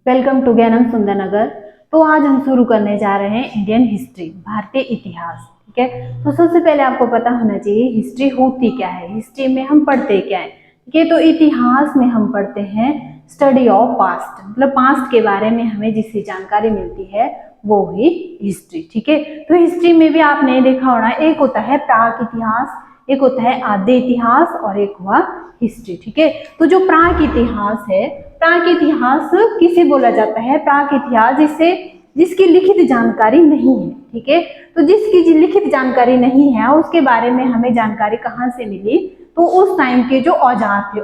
Welcome to ज्ञानम सुंदरनगर। तो आज हम शुरू करने जा रहे हैं इंडियन हिस्ट्री, भारतीय इतिहास। ठीक है, तो सबसे पहले आपको पता होना चाहिए हिस्ट्री होती क्या है, हिस्ट्री में हम पढ़ते क्या है। ठीक है, तो इतिहास में हम पढ़ते हैं स्टडी ऑफ पास्ट, मतलब पास्ट के बारे में हमें जिससे जानकारी मिलती है वो ही हिस्ट्री। ठीक है, तो हिस्ट्री में भी आपने देखा होना, एक होता है प्राक इतिहास, एक होता है आद्य इतिहास और एक हुआ हिस्ट्री। ठीक है, तो जो प्राक इतिहास है, प्राक इतिहास किसे बोला जाता है? प्राक इतिहास जिसकी लिखित जानकारी नहीं है। ठीक है, तो जिसकी लिखित जानकारी नहीं है उसके बारे में हमें जानकारी कहाँ से मिली? तो उस टाइम के जो औजार थे,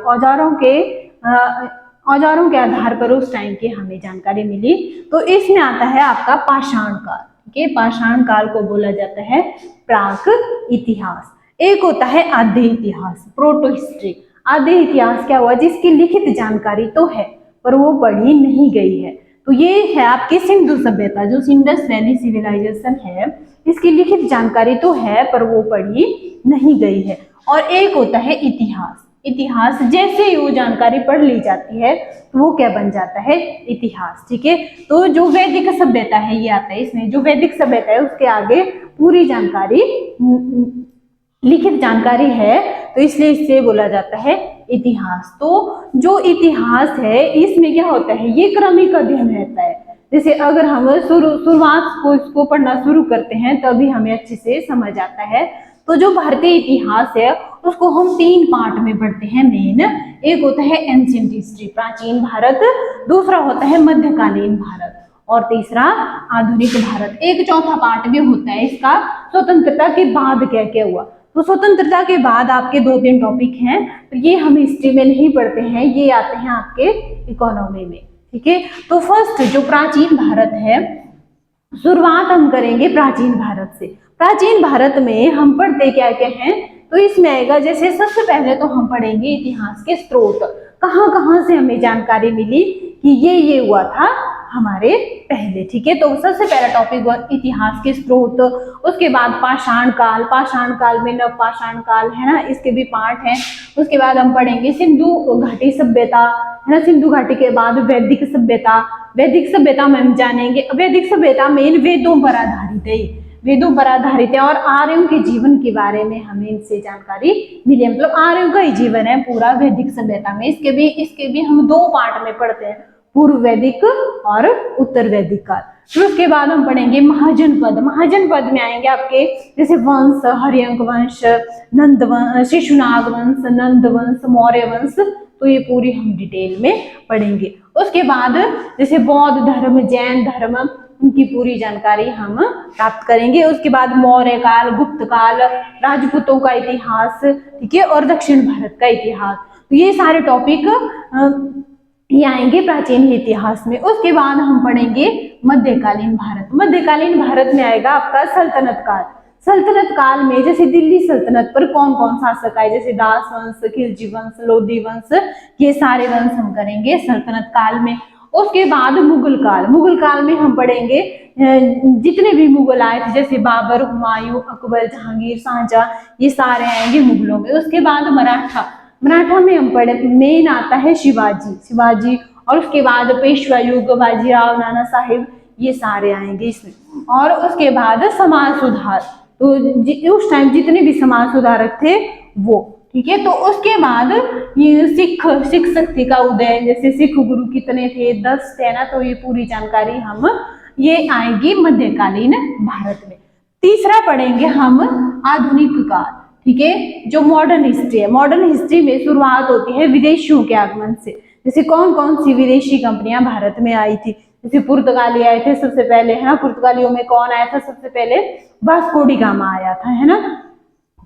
औजारों के आधार पर उस टाइम की हमें जानकारी मिली। तो इसमें आता है आपका पाषाण काल। ठीक है, पाषाण काल को बोला जाता है प्राक इतिहास। एक होता है आद्य इतिहास, प्रोटो हिस्ट्री। आद्य इतिहास क्या हुआ? जिसकी लिखित जानकारी तो है पर वो पढ़ी नहीं गई है। तो ये है आपकी सिंधु सभ्यता, जो इंडस वैली सिविलाइजेशन है, इसकी लिखित जानकारी तो है पर वो पढ़ी नहीं गई है। और एक होता है इतिहास। इतिहास जैसे ही वो जानकारी पढ़ ली जाती है तो वो क्या बन जाता है? इतिहास। ठीक है, तो जो वैदिक सभ्यता है ये आता है इसमें, जो वैदिक सभ्यता है उसके आगे पूरी जानकारी लिखित जानकारी है, तो इसलिए इससे बोला जाता है इतिहास। तो जो इतिहास है इसमें क्या होता है? ये क्रमिक अध्ययन रहता है। जैसे अगर हम शुरुआत को इसको पढ़ना शुरू करते हैं तभी हमें अच्छे से समझ आता है। तो जो भारतीय इतिहास है उसको हम 3 पार्ट में पढ़ते हैं मेन। एक होता है एंशिएंट हिस्ट्री, प्राचीन भारत, दूसरा होता है मध्यकालीन भारत और तीसरा आधुनिक भारत। एक चौथा पार्ट भी होता है इसका, स्वतंत्रता के बाद क्या क्या हुआ। तो स्वतंत्रता के बाद आपके 2-3 टॉपिक हैं, तो ये हम हिस्ट्री में नहीं पढ़ते हैं, ये आते हैं आपके इकोनॉमी में। ठीक है, तो फर्स्ट जो प्राचीन भारत है, शुरुआत हम करेंगे प्राचीन भारत से। प्राचीन भारत में हम पढ़ते क्या क्या हैं? तो इसमें आएगा, जैसे सबसे पहले तो हम पढ़ेंगे इतिहास के स्रोत, कहाँ कहाँ से हमें जानकारी मिली कि ये हुआ था हमारे पहले। ठीक है, तो सबसे पहला टॉपिक हुआ इतिहास के स्रोत। उसके बाद पाषाण काल, पाषाण काल में नव पाषाण काल है ना, इसके भी पार्ट हैं। उसके बाद हम पढ़ेंगे सिंधु घाटी सभ्यता है ना, सिंधु घाटी के बाद वैदिक सभ्यता। वैदिक सभ्यता में हम जानेंगे, वैदिक सभ्यता मेन वेदों पर आधारित है, वेदों पर आधारित है और आर्यों के जीवन के बारे में हमें इनसे जानकारी मिली। मतलब आर्यों का ही जीवन है पूरा वैदिक सभ्यता में। इसके भी हम 2 पार्ट में पढ़ते हैं, पूर्व वैदिक और उत्तर वैदिक काल। फिर उसके बाद हम पढ़ेंगे महाजनपद। महाजनपद में आएंगे आपके जैसे वंश, हर्यंक वंश, नंद वंश, शिशुनाग वंश, नंद वंश, मौर्य वंश, तो ये पूरी हम डिटेल में पढ़ेंगे। उसके बाद जैसे बौद्ध धर्म, जैन धर्म, उनकी पूरी जानकारी हम प्राप्त करेंगे। उसके बाद मौर्य काल, गुप्त काल, राजपूतों का इतिहास, ठीक है, और दक्षिण भारत का इतिहास। तो ये सारे टॉपिक ये आएंगे प्राचीन इतिहास में। उसके बाद हम पढ़ेंगे मध्यकालीन भारत। मध्यकालीन भारत में आएगा आपका सल्तनत काल। सल्तनत काल में जैसे दिल्ली सल्तनत पर कौन कौन शासक आए, जैसे दास वंश, खिलजी वंश, लोधी वंश, ये सारे वंश हम करेंगे सल्तनत काल में। उसके बाद मुगल काल। मुगल काल में हम पढ़ेंगे जितने भी मुगल आए थे, जैसे बाबर, हुमायूं, अकबर, जहांगीर, शाहजहां, ये सारे आएंगे मुगलों में। उसके बाद मराठा। मराठा में हम पढ़े मेन आता है शिवाजी, और उसके बाद पेशवा युग, बाजीराव, नाना साहिब, ये सारे आएंगे इसमें। और उसके बाद समाज सुधार, तो उस टाइम जितने भी समाज सुधारक थे वो, ठीक है। तो उसके बाद ये सिख शक्ति का उदय, जैसे सिख गुरु कितने थे, 10 थे ना, तो ये पूरी जानकारी हम ये आएगी मध्यकालीन भारत में। तीसरा पढ़ेंगे हम आधुनिक काल, ठीक है, जो मॉडर्न हिस्ट्री है। मॉडर्न हिस्ट्री में शुरुआत होती है विदेशियों के आगमन से। जैसे कौन कौन सी विदेशी कंपनियां भारत में आई थी, जैसे पुर्तगाली आए थे सबसे पहले, है ना। पुर्तगालियों में कौन आया था सबसे पहले? वास्को डी गामा आया था, है ना।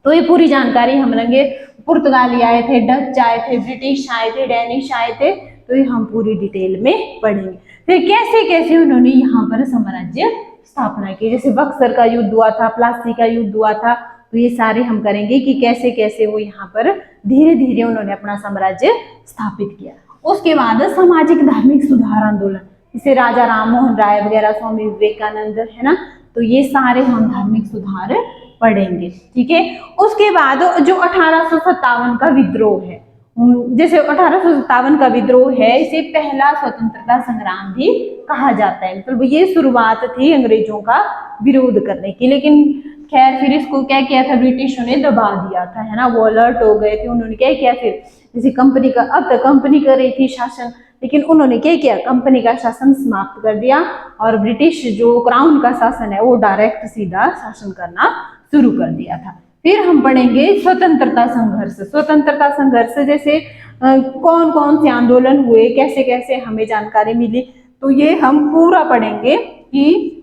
तो ये पूरी जानकारी हम लेंगे। पुर्तगाली आए थे, डच आए थे, ब्रिटिश आए थे, डेनिश आए थे, तो ये हम पूरी डिटेल में पढ़ेंगे। फिर कैसे कैसे उन्होंने यहाँ पर साम्राज्य स्थापना की, जैसे बक्सर का युद्ध हुआ था, प्लासी का युद्ध हुआ था, तो ये सारे हम करेंगे कि कैसे कैसे वो यहाँ पर धीरे धीरे उन्होंने अपना साम्राज्य स्थापित किया। उसके बाद सामाजिक धार्मिक सुधार आंदोलन, जैसे राजा राम मोहन राय वगैरह, स्वामी विवेकानंद, है ना, तो ये सारे हम धार्मिक सुधार पढ़ेंगे, ठीक है। उसके बाद जो 1857 का विद्रोह है जैसे 1857 का विद्रोह है, इसे पहला स्वतंत्रता संग्राम भी कहा जाता है। मतलब ये शुरुआत थी अंग्रेजों का विरोध करने की, लेकिन खैर फिर इसको क्या किया था, ब्रिटिशों ने दबा दिया था, है ना। वो अलर्ट हो गए थे, उन्होंने क्या किया फिर, जैसे कंपनी का, अब तक कंपनी कर रही थी शासन, लेकिन उन्होंने क्या किया, कंपनी का शासन समाप्त कर दिया और ब्रिटिश जो क्राउन का शासन है वो डायरेक्ट सीधा शासन करना शुरू कर दिया था। फिर हम पढ़ेंगे स्वतंत्रता संघर्ष। स्वतंत्रता संघर्ष जैसे कौन कौन से आंदोलन हुए, कैसे कैसे हमें जानकारी मिली, तो ये हम पूरा पढ़ेंगे कि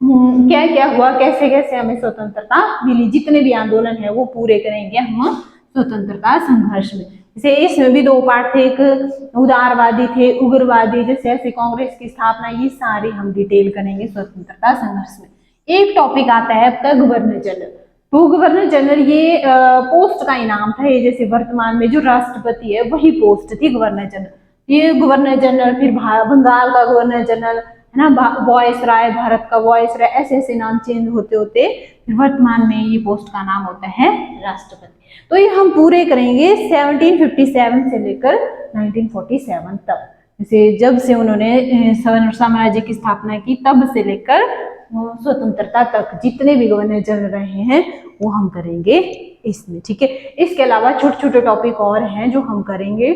क्या क्या हुआ, कैसे कैसे हमें स्वतंत्रता मिली। जितने भी आंदोलन है वो पूरे करेंगे हम स्वतंत्रता संघर्ष में। जैसे इसमें भी दो पार्ट थे, एक उदारवादी थे, उग्रवादी, जैसे ऐसे कांग्रेस की स्थापना, ये सारी हम डिटेल करेंगे स्वतंत्रता संघर्ष में। एक टॉपिक आता है आपका गवर्नर जनरल। तो गवर्नर जनरल ये पोस्ट का ही नाम था, ये जैसे वर्तमान में जो राष्ट्रपति है वही पोस्ट थी गवर्नर जनरल। ये गवर्नर जनरल, फिर बंगाल का गवर्नर जनरल, है ना, वॉइस राय, भारत का वॉइस राय, ऐसे ऐसे नाम चेंज होते होते फिर वर्तमान में ये पोस्ट का नाम होता है राष्ट्रपति। तो ये हम पूरे करेंगे 1757 से लेकर 1947 तक, जैसे जब से उन्होंने स्वर्ण साम्राज्य की स्थापना की तब से लेकर स्वतंत्रता तक जितने भी गवर्नर जनरल रहे हैं वो हम करेंगे इसमें, ठीक है। इसके अलावा छोटे छोटे टॉपिक और हैं जो हम करेंगे।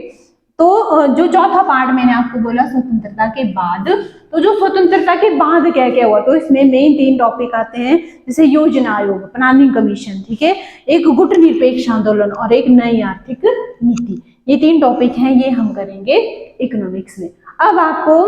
तो जो चौथा पार्ट मैंने आपको बोला स्वतंत्रता के बाद, तो जो स्वतंत्रता के बाद क्या क्या हुआ, तो इसमें मेन 3 टॉपिक आते हैं, जैसे योजना आयोग, प्लानिंग कमीशन, ठीक है, एक गुट निरपेक्ष आंदोलन और एक नई आर्थिक नीति। ये 3 टॉपिक हैं, ये हम करेंगे इकोनॉमिक्स में। अब आपको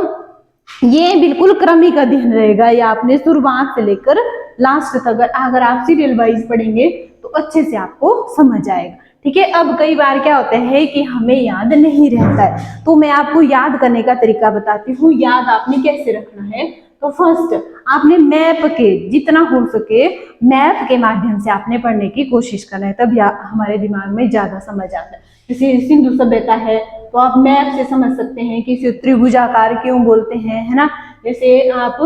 ये बिल्कुल क्रमिक अध्ययन रहेगा, ये आपने शुरुआत से लेकर लास्ट तक अगर आप सीरियल वाइज पढ़ेंगे तो अच्छे से आपको समझ आएगा, ठीक है। अब कई बार क्या होता है कि हमें याद नहीं रहता है, तो मैं आपको याद करने का तरीका बताती हूँ। याद आपने कैसे रखना है, तो फर्स्ट आपने मैप के, जितना हो सके मैप के माध्यम से आपने पढ़ने की कोशिश करना है, तब हमारे दिमाग में ज्यादा समझ आता है। जैसे सिंधु सभ्यता है तो आप मैप से समझ सकते हैं कि इसे त्रिभुजाकार क्यों बोलते हैं, है ना। जैसे आप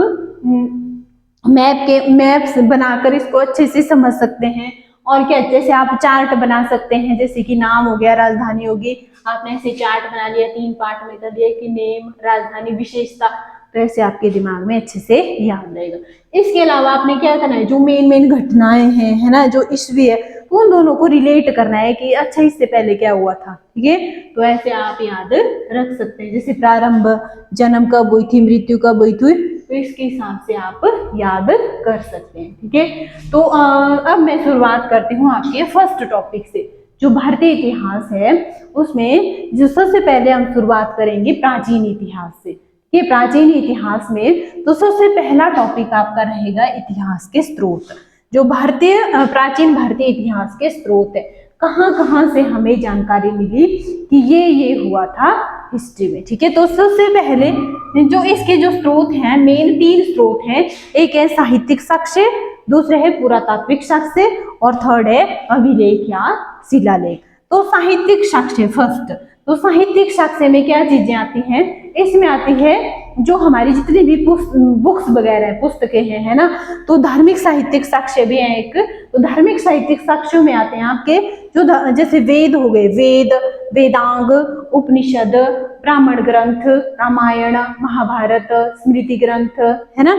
मैप्स बनाकर इसको अच्छे से समझ सकते हैं। और क्या, जैसे आप चार्ट बना सकते हैं, जैसे कि नाम हो गया, राजधानी होगी, आपने ऐसे चार्ट बना लिया, 3 पार्ट में कर दिया कि नेम, राजधानी, विशेषता, तो ऐसे आपके दिमाग में अच्छे से याद रहेगा। इसके अलावा आपने क्या करना है, जो मेन घटनाएं हैं, है ना, जो ईस्वी है, उन दोनों को रिलेट करना है कि अच्छा इससे पहले क्या हुआ था, ठीक है। तो ऐसे आप याद रख सकते हैं, जैसे प्रारंभ, जन्म कब हुई थी, मृत्यु कब हुई थी, तो इसके हिसाब से आप याद कर सकते हैं, ठीक है। तो अब मैं शुरुआत करती हूँ आपके फर्स्ट टॉपिक से, जो भारतीय इतिहास है उसमें जो सबसे पहले हम शुरुआत करेंगे प्राचीन इतिहास से। ये प्राचीन इतिहास में तो सबसे पहला टॉपिक आपका रहेगा इतिहास के स्रोत। जो प्राचीन भारतीय इतिहास के स्रोत है, कहाँ कहाँ से हमें जानकारी मिली कि ये हुआ था हिस्ट्री में, ठीक है। तो सबसे पहले जो इसके जो स्रोत हैं, मेन 3 स्रोत हैं, एक है साहित्यिक साक्ष्य, दूसरे है पुरातात्विक साक्ष्य और थर्ड है अभिलेख या शिलालेख। तो साहित्यिक साक्ष्य फर्स्ट, तो साहित्यिक साक्ष्य में क्या चीजें आती हैं, इसमें आती है जो हमारी जितनी भी बुक्स वगैरह है, पुस्तकें हैं, है ना। तो धार्मिक साहित्यिक साक्ष्य भी है एक, तो धार्मिक साहित्यिक साक्ष्यों में आते हैं आपके जो जैसे वेद हो गए, वेद, वेदांग, उपनिषद, ब्राह्मण ग्रंथ, रामायण, महाभारत, स्मृति ग्रंथ, है ना।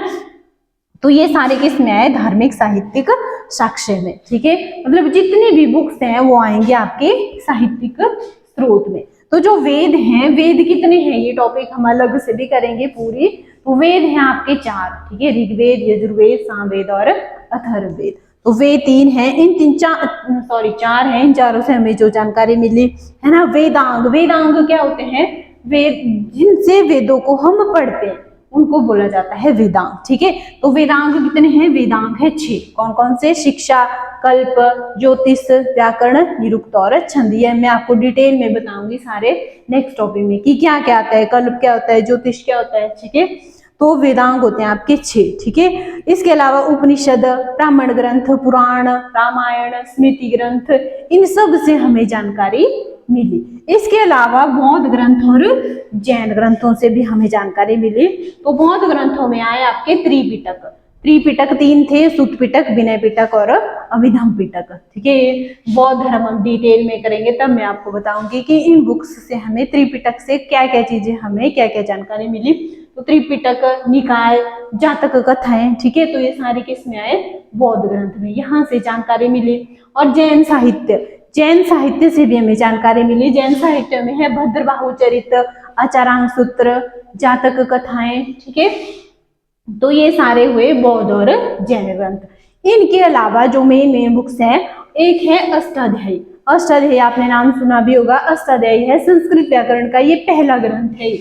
तो ये सारे किस में आए, धार्मिक साहित्यिक साक्ष्य में, ठीक है। मतलब जितनी भी बुक्स हैं वो आएंगे आपके साहित्यिक स्रोत में। तो जो वेद हैं, वेद कितने हैं, ये टॉपिक हम अलग से भी करेंगे पूरी। तो वेद हैं आपके 4, ठीक है, ऋग्वेद, यजुर्वेद, सामवेद और अथर्ववेद। तो वेद 3 हैं, इन 4 हैं, इन चारों से हमें जो जानकारी मिली, है ना। वेदांग, वेदांग क्या होते हैं, वेद जिनसे वेदों को हम पढ़ते हैं उनको बोला जाता है वेदांग, ठीक है। तो वेदांग कितने हैं, वेदांग है 6। कौन कौन से, शिक्षा, कल्प, ज्योतिष, व्याकरण, निरुक्त और छंद। ये मैं आपको डिटेल में बताऊंगी सारे नेक्स्ट टॉपिक में कि क्या क्या आता है, कल्प क्या होता है, ज्योतिष क्या होता है, ठीक है। तो वेदांग होते हैं आपके 6, ठीक है। इसके अलावा उपनिषद, ब्राह्मण ग्रंथ, पुराण, रामायण, स्मृति ग्रंथ, इन सब से हमें जानकारी मिली। इसके अलावा बौद्ध ग्रंथ और जैन ग्रंथों से भी हमें जानकारी मिली। तो बौद्ध ग्रंथों में आए आपके त्रिपिटक। त्रिपिटक 3 थे, सुत्त पिटक, विनय पिटक और अभिधम पिटक। ठीक है, बौद्ध धर्म हम डिटेल में करेंगे तब मैं आपको बताऊंगी कि इन बुक्स से हमें त्रिपिटक से क्या क्या चीजें, हमें क्या क्या जानकारी मिली। तो त्रिपिटक, निकाय, जातक कथाएं, ठीक है, तो ये सारे किस में आए, बौद्ध ग्रंथ में, यहाँ से जानकारी मिली। और जैन साहित्य, जैन साहित्य से भी हमें जानकारी मिली। जैन साहित्य में है भद्रबाहु चरित, आचारांग सूत्र, जातक कथाएं। ठीक है, तो ये सारे हुए बौद्ध और जैन ग्रंथ। इनके अलावा जो मेन बुक्स हैं, एक है अष्टाध्यायी। अष्टाध्यायी आपने नाम सुना भी होगा। अष्टाध्यायी है संस्कृत व्याकरण का ये पहला ग्रंथ है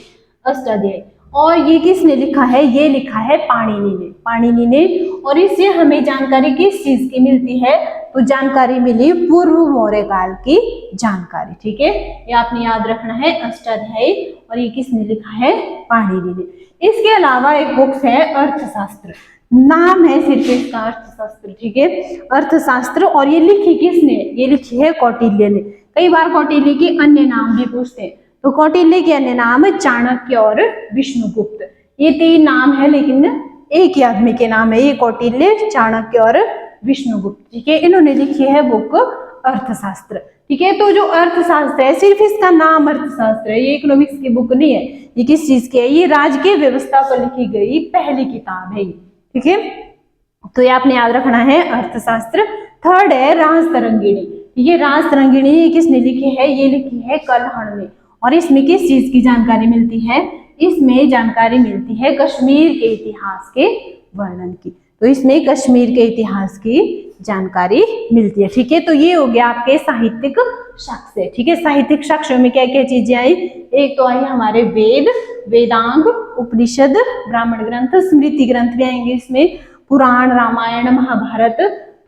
अष्टाध्यायी। और ये किसने लिखा है, ये लिखा है पाणिनि ने, पाणिनि ने। और इससे हमें जानकारी किस चीज की मिलती है, तो जानकारी मिली पूर्व मौर्य काल की जानकारी। ठीक है, ये आपने याद रखना है अष्टाध्यायी। और ये किसने लिखा है, पाणिनि ने। इसके अलावा एक बुक्स है अर्थशास्त्र, नाम है सिर्फ इसका अर्थशास्त्र। ठीक है, अर्थशास्त्र। और ये लिखी किसने, ये लिखी है कौटिल्य ने। कई बार कौटिल्य के अन्य नाम भी पूछते हैं, तो कौटिल्य के अन्य नाम चाणक्य और विष्णुगुप्त, ये 3 नाम है, लेकिन एक ही आदमी के नाम है, ये कौटिल्य, चाणक्य और विष्णुगुप्त। ठीक है, इन्होंने लिखी है बुक अर्थशास्त्र। ठीक है, तो जो अर्थशास्त्र है सिर्फ इसका नाम अर्थशास्त्र है, ये इकोनॉमिक्स की बुक नहीं है। ये किस चीज की है, ये राजकीय व्यवस्था पर लिखी गई पहली किताब है। ठीक है, तो ये आपने याद रखना है अर्थशास्त्र। थर्ड है राजतरंगिणी। ये राजतरंगिणी किसने लिखी है, ये लिखी है कल्हण ने। और इसमें किस चीज की जानकारी मिलती है, इसमें जानकारी मिलती है कश्मीर के इतिहास के वर्णन की। तो इसमें कश्मीर के इतिहास की जानकारी मिलती है। ठीक है, तो ये हो गया आपके साहित्यिक साक्ष्य। ठीक है, साहित्यिक साक्ष्यों में क्या क्या चीजें आई, एक तो आई हमारे वेद, वेदांग, उपनिषद, ब्राह्मण ग्रंथ, स्मृति ग्रंथ भी आएंगे इसमें, पुराण, रामायण, महाभारत,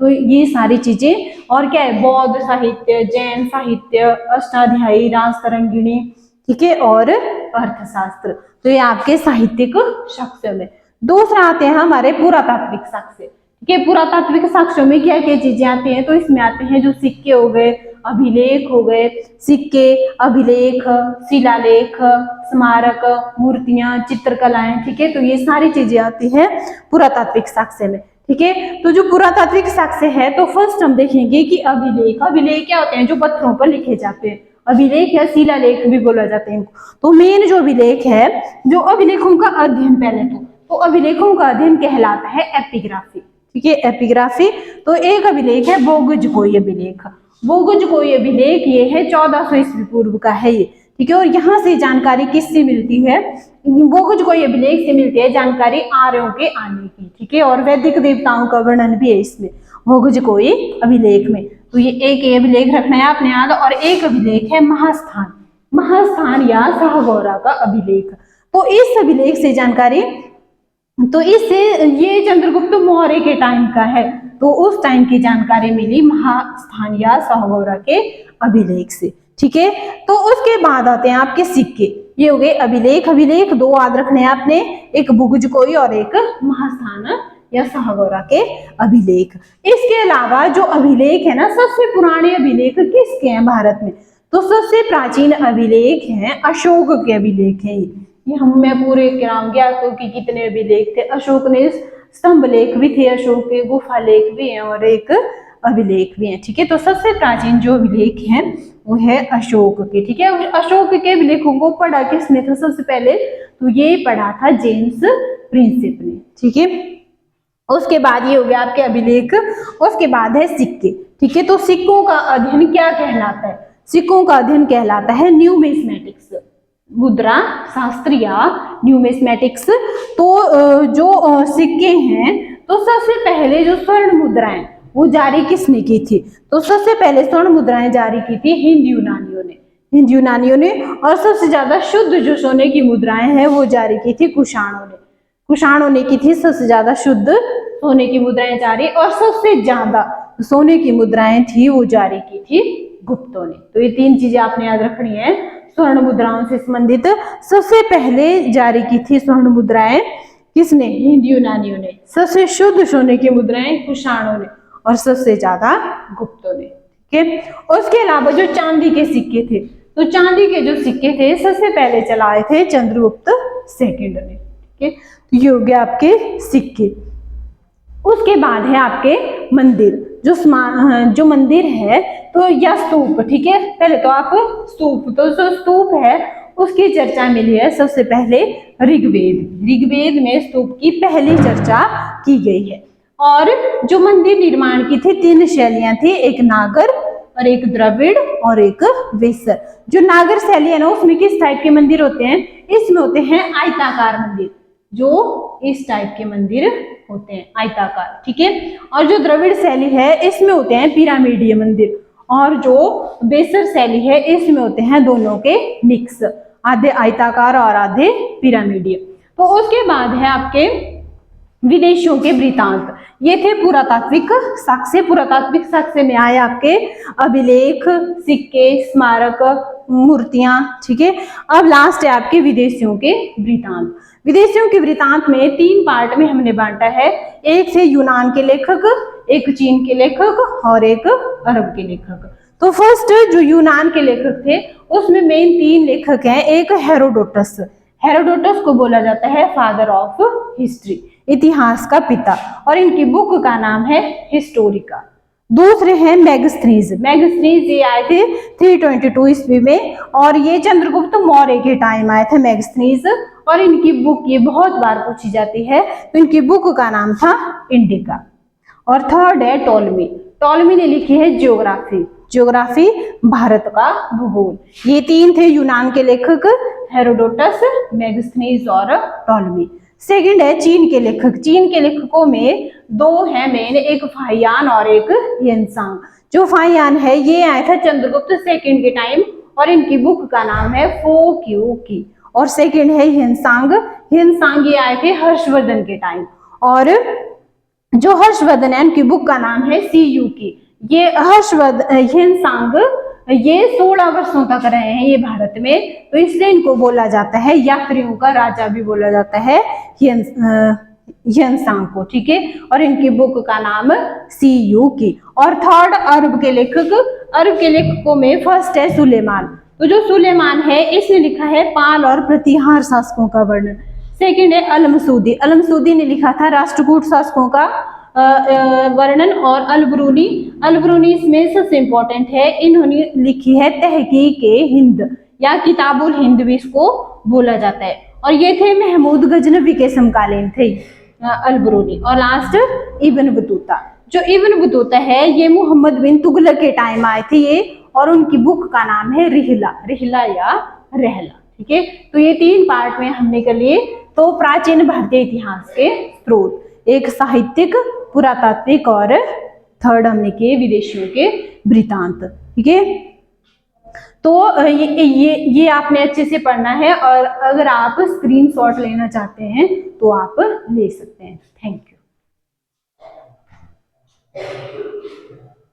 तो ये सारी चीजें। और क्या है, बौद्ध साहित्य, जैन साहित्य, अष्टाध्यायी, राजतरंगिणी, ठीक है, और अर्थशास्त्र। तो ये आपके साहित्यिक साक्ष्य में। दूसरा आते हैं हमारे पुरातात्विक साक्ष्य। ठीक है, पुरातात्विक साक्ष्यों में क्या क्या चीजें आती हैं, तो इसमें आते हैं जो सिक्के हो गए, अभिलेख हो गए, सिक्के, अभिलेख, शिलालेख, स्मारक, मूर्तियां, चित्रकलाएं। ठीक है, तो ये सारी चीजें आती हैं पुरातात्विक साक्ष्य में। ठीक है, तो जो पुरातात्विक साक्ष्य है, तो फर्स्ट हम देखेंगे कि अभिलेख, अभिलेख क्या होते हैं, जो पत्थरों पर लिखे जाते हैं, अभिलेख या शिलालेख भी बोला जाता है इनको। तो मेन जो अभिलेख है, जो अभिलेखों का अध्ययन, पहले तो अभिलेखों का अध्ययन कहलाता है एपिग्राफी। ठीक है, एपिग्राफी। तो एक अभिलेख है बोगुजकोई अभिलेख। बोगुजकोई अभिलेख ये है 1400 ईस्वी पूर्व का है ये। ठीक है, और यहाँ से जानकारी किससे मिलती है, बोगुजकोई अभिलेख से मिलती है जानकारी आर्यों के आने की। ठीक है, और वैदिक देवताओं का वर्णन भी है इसमें बोगुजकोई अभिलेख में। तो ये एक अभिलेख रखना है आपने याद। और एक अभिलेख है महास्थान, महास्थान या शाहगौरा का अभिलेख। तो इस अभिलेख से जानकारी, तो इससे ये चंद्रगुप्त मौर्य के टाइम का है, तो उस टाइम की जानकारी मिली महास्थान या शाहगौरा के अभिलेख से। ठीक है, तो उसके बाद आते हैं आपके सिक्के। ये हो गए अभिलेख। अभिलेख 2 याद रखने हैं आपने, एक बोगुजकोई और एक महास्थान या शाहगौरा के अभिलेख। इसके अलावा जो अभिलेख है ना, सबसे पुराने अभिलेख किसके हैं भारत में, तो सबसे प्राचीन अभिलेख हैं अशोक के अभिलेख हैं। ये हम मैं पूरे नाम गया तो कि कितने अभिलेख थे। अशोक ने स्तंभ लेख भी थे, अशोक के गुफा लेख भी हैं और एक अभिलेख भी हैं। ठीक है, तो सबसे प्राचीन जो अभिलेख हैं वो है अशोक के। ठीक है, अशोक के अभिलेखों को पढ़ा किसने था सबसे पहले, तो ये पढ़ा था जेम्स प्रिंसेप ने। ठीक है, उसके बाद ये हो गया आपके अभिलेख। उसके बाद है सिक्के। ठीक है, तो सिक्कों का अध्ययन क्या कहलाता है, सिक्कों का अध्ययन कहलाता है न्यूमिस्मेटिक्स, मुद्रा शास्त्र या न्यूमिस्मेटिक्स। तो जो सिक्के हैं, तो सबसे पहले जो स्वर्ण मुद्राएं वो जारी किसने की थी, तो सबसे पहले स्वर्ण मुद्राएं जारी की थी हिंद यूनानियों ने, हिंद यूनानियों ने। और सबसे ज्यादा शुद्ध जो सोने की मुद्राएं हैं वो जारी की थी कुषाणों ने, कुषाणों ने की थी सबसे ज्यादा शुद्ध सोने की मुद्राएं जारी। और सबसे ज्यादा सोने की मुद्राएं थी वो जारी की थी गुप्तों ने। तो ये 3 चीजें आपने याद रखनी है स्वर्ण मुद्राओं से संबंधित। सबसे पहले जारी की थी स्वर्ण मुद्राएं किसने, हिंद यूनानियों ने। सबसे शुद्ध सोने की मुद्राएं कुषाणों ने और सबसे ज्यादा गुप्तों ने। ठीक है, उसके अलावा जो चांदी के सिक्के थे, तो चांदी के जो सिक्के थे सबसे पहले चलाए थे चंद्रगुप्त सेकंड ने। ठीक है, तो ये हो गया आपके सिक्के। उसके बाद है आपके मंदिर, जो मंदिर है तो या स्तूप, ठीक है। पहले तो आप स्तूप, तो जो स्तूप है उसकी चर्चा मिली है सबसे पहले ऋग्वेद में स्तूप की पहली चर्चा की गई है। और जो मंदिर निर्माण की थी 3 शैलियां थी, एक नागर और एक द्रविड़ और एक वेसर। जो नागर शैली है ना उसमें किस टाइप के मंदिर होते हैं, इसमें होते हैं आयताकार मंदिर, जो इस टाइप के मंदिर होते हैं आयताकार, ठीक है। और जो द्रविड़ शैली है इसमें होते हैं पिरामिडीय मंदिर, और जो बेसर शैली है इसमें होते हैं दोनों के मिक्स, आधे आयताकार और आधे पिरामिडीय। तो उसके बाद है आपके विदेशियों के वृतांत। ये थे पुरातात्विक साक्ष्य। पुरातात्विक साक्ष्य में आए आपके अभिलेख, सिक्के, स्मारक, मूर्तियां, ठीक है। अब लास्ट है आपके विदेशियों के वृतांत। विदेशियों के वृतांत में 3 पार्ट में हमने बांटा है। एक थे यूनान के लेखक, एक चीन के लेखक और एक अरब के लेखक। तो फर्स्ट जो यूनान के लेखक थे उसमें मेन 3 लेखक हैं। एक हेरोडोटस, हेरोडोटस को बोला जाता है फादर ऑफ हिस्ट्री, इतिहास का पिता, और इनकी बुक का नाम है हिस्टोरिका। दूसरे हैं मैगस्थनीज, मैगस्थनीज ये आए थे 322 ईस्वी में, और ये चंद्रगुप्त मौर्य के टाइम आए थे मैगस्थनीज, और इनकी बुक ये बहुत बार पूछी जाती है, तो इनकी बुक का नाम था इंडिका। और थर्ड है टॉलमी, टॉलमी ने लिखी है ज्योग्राफी, ज्योग्राफी भारत का भूगोल। ये 3 थे यूनान के लेखक, हेरोडोटस, मैगस्थनीज और टॉलमी। सेकंड है चीन के लेखक। चीन के लेखकों में 2 हैं मेन, एक फाहियान और एक हियनसांग। जो फाहियान है ये आया था चंद्रगुप्त सेकंड के टाइम, और इनकी बुक का नाम है फो क्यू की। और सेकंड है हियनसांग, हियनसांग ये आए थे हर्षवर्धन के टाइम, और जो हर्षवर्धन है उनकी बुक का नाम है सी यू की। ये हियनसांग ये 16 वर्षों तक रहे हैं ये भारत में, तो इसलिए इनको बोला जाता है यात्रियों का राजा भी बोला जाता है हियनसांग को, ठीक है। और इनकी बुक का नाम सी यू की। और थर्ड अरब के लेखक, अरब के लेखकों में फर्स्ट है सुलेमान। तो जो सुलेमान है इसने लिखा है पाल और प्रतिहार शासकों का वर्णन। सेकंड है अलमसूदी, अलमसूदी ने लिखा था राष्ट्रकूट शासकों का वर्णन। और अलबरूनी, अलबरूनी इसमें सबसे इंपॉर्टेंट है, इन्होंने लिखी है तहकीक हिंद या किताबुल हिंद भी इसको बोला जाता है। और ये थे महमूद गजनवी के समकालीन थे अलबरूनी। और लास्ट इब्न बतूता, जो इब्न बतूता है ये मोहम्मद बिन तुगलक के टाइम आए थे ये, और उनकी बुक का नाम है रिहला, रिहला या रहला, ठीक है। तो ये 3 पार्ट में हमने कर लिए। तो प्राचीन भारतीय इतिहास के स्रोत, एक साहित्यिक, पुरातात्विक, और थर्ड हमने किए विदेशियों के वृतांत, ठीक है। तो ये आपने अच्छे से पढ़ना है, और अगर आप स्क्रीनशॉट लेना चाहते हैं तो आप ले सकते हैं। Thank you.